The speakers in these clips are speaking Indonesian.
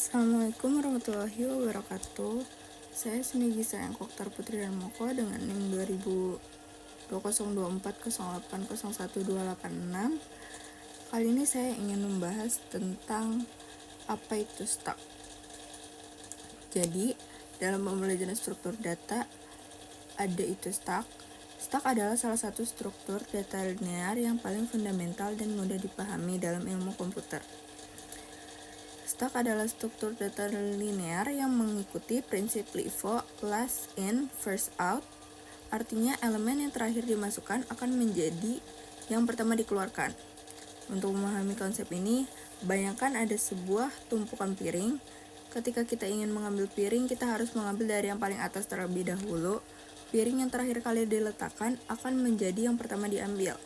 Assalamualaikum warahmatullahi wabarakatuh. Saya Sunigi Sayang Oktar Putri Darmoko dengan NIM 20202408012886. Kali ini saya ingin membahas tentang apa itu stack. Jadi, dalam pembelajaran struktur data, ada itu stack. Stack adalah salah satu struktur data linear yang paling fundamental dan mudah dipahami dalam ilmu komputer. Stack adalah struktur data linear yang mengikuti prinsip LIFO, last in, first out. Artinya elemen yang terakhir dimasukkan akan menjadi yang pertama dikeluarkan. Untuk memahami konsep ini, bayangkan ada sebuah tumpukan piring. Ketika kita ingin mengambil piring, kita harus mengambil dari yang paling atas terlebih dahulu. Piring yang terakhir kali diletakkan akan menjadi yang pertama diambil.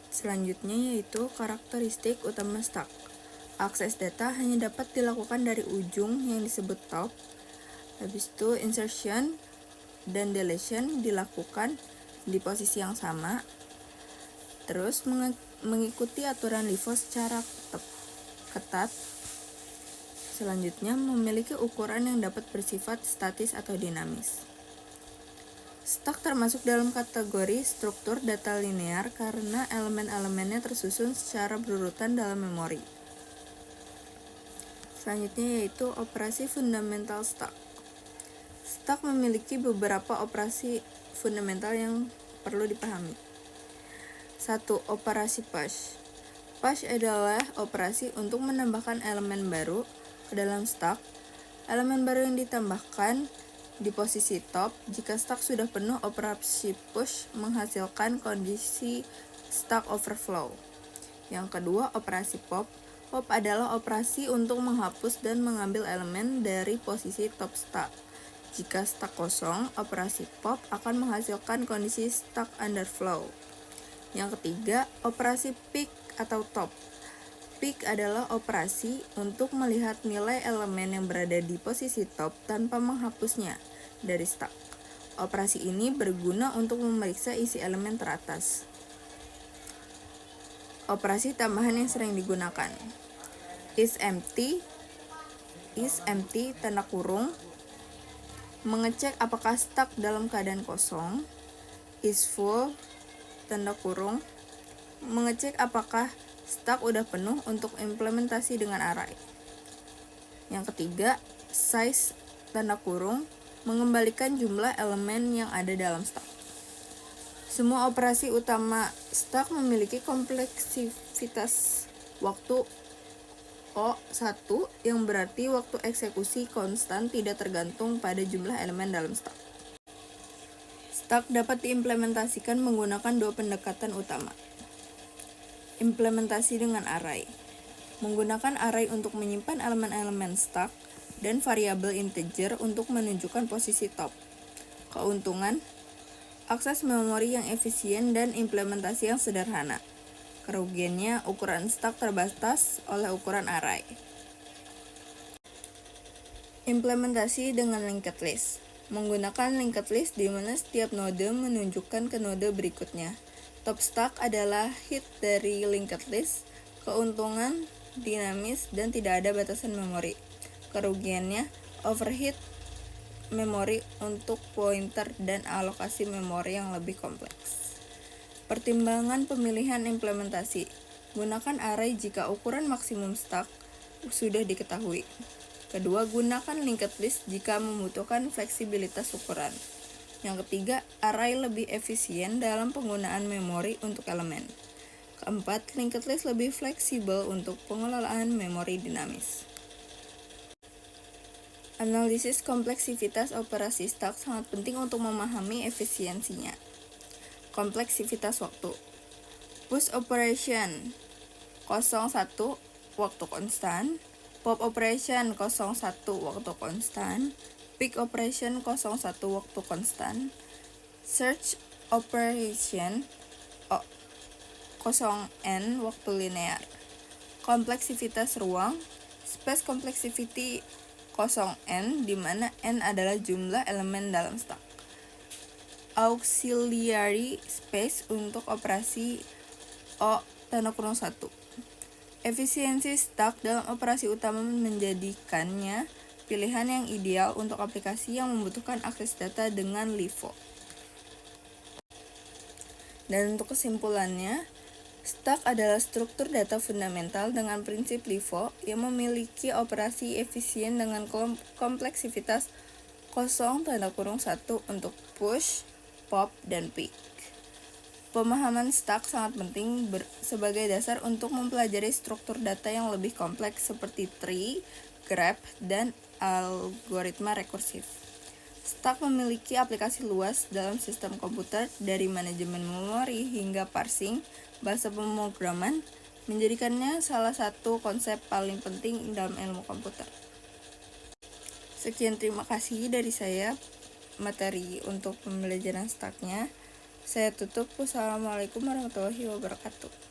Selanjutnya yaitu karakteristik utama stack. Akses data hanya dapat dilakukan dari ujung yang disebut top. Habis itu insertion dan deletion dilakukan di posisi yang sama. Terus mengikuti aturan LIFO secara ketat. Selanjutnya memiliki ukuran yang dapat bersifat statis atau dinamis. Stack termasuk dalam kategori struktur data linear karena elemen-elemennya tersusun secara berurutan dalam memori. Selanjutnya yaitu operasi fundamental stack. Stack memiliki beberapa operasi fundamental yang perlu dipahami. 1. Operasi push. Push adalah operasi untuk menambahkan elemen baru ke dalam stack. Elemen baru yang ditambahkan di posisi top. Jika stack sudah penuh, operasi push menghasilkan kondisi stack overflow. Yang kedua, operasi pop. Pop adalah operasi untuk menghapus dan mengambil elemen dari posisi top stack. Jika stack kosong, operasi pop akan menghasilkan kondisi stack underflow. Yang ketiga, operasi pick atau top. Pick adalah operasi untuk melihat nilai elemen yang berada di posisi top tanpa menghapusnya dari stack. Operasi ini berguna untuk memeriksa isi elemen teratas. Operasi tambahan yang sering digunakan. Is empty, tanda kurung, mengecek apakah stack dalam keadaan kosong. Is full, tanda kurung, mengecek apakah stack udah penuh untuk implementasi dengan array. Yang ketiga, size, tanda kurung, mengembalikan jumlah elemen yang ada dalam stack. Semua operasi utama stack memiliki kompleksitas waktu O1 yang berarti waktu eksekusi konstan tidak tergantung pada jumlah elemen dalam stack. Stack dapat diimplementasikan menggunakan dua pendekatan utama. Implementasi dengan array. Menggunakan array untuk menyimpan elemen-elemen stack dan variabel integer untuk menunjukkan posisi top. Keuntungan, akses memori yang efisien dan implementasi yang sederhana. Kerugiannya, ukuran stack terbatas oleh ukuran array. Implementasi dengan linked list. Menggunakan linked list di mana setiap node menunjukkan ke node berikutnya. Top stack adalah hit dari linked list. Keuntungan, dinamis dan tidak ada batasan memori. Kerugiannya, overheat memori untuk pointer dan alokasi memori yang lebih kompleks. Pertimbangan pemilihan implementasi. Gunakan array jika ukuran maksimum stack sudah diketahui. Kedua, gunakan linked list jika membutuhkan fleksibilitas ukuran. Yang ketiga, array lebih efisien dalam penggunaan memori untuk elemen. Keempat, linked list lebih fleksibel untuk pengelolaan memori dinamis. Analisis kompleksitas operasi stack sangat penting untuk memahami efisiensinya. Kompleksitas waktu. Push operation 01 waktu konstan, pop operation 01 waktu konstan, pick operation 01 waktu konstan, search operation 0n waktu linear. Kompleksitas ruang, space complexity 0n di mana n adalah jumlah elemen dalam stack. Auxiliary space untuk operasi O1. Efisiensi Stack dalam operasi utama menjadikannya pilihan yang ideal untuk aplikasi yang membutuhkan akses data dengan LIFO. Dan untuk kesimpulannya, Stack adalah struktur data fundamental dengan prinsip LIFO yang memiliki operasi efisien dengan kompleksitas 0,1 untuk push, pop, dan pick. Pemahaman Stack sangat penting sebagai dasar untuk mempelajari struktur data yang lebih kompleks seperti tree, graph, dan algoritma rekursif. Stack memiliki aplikasi luas dalam sistem komputer, dari manajemen memori hingga parsing bahasa pemrograman, menjadikannya salah satu konsep paling penting dalam ilmu komputer. Sekian, terima kasih dari saya materi untuk pembelajaran Stack-nya. Saya tutup. Wassalamualaikum warahmatullahi wabarakatuh.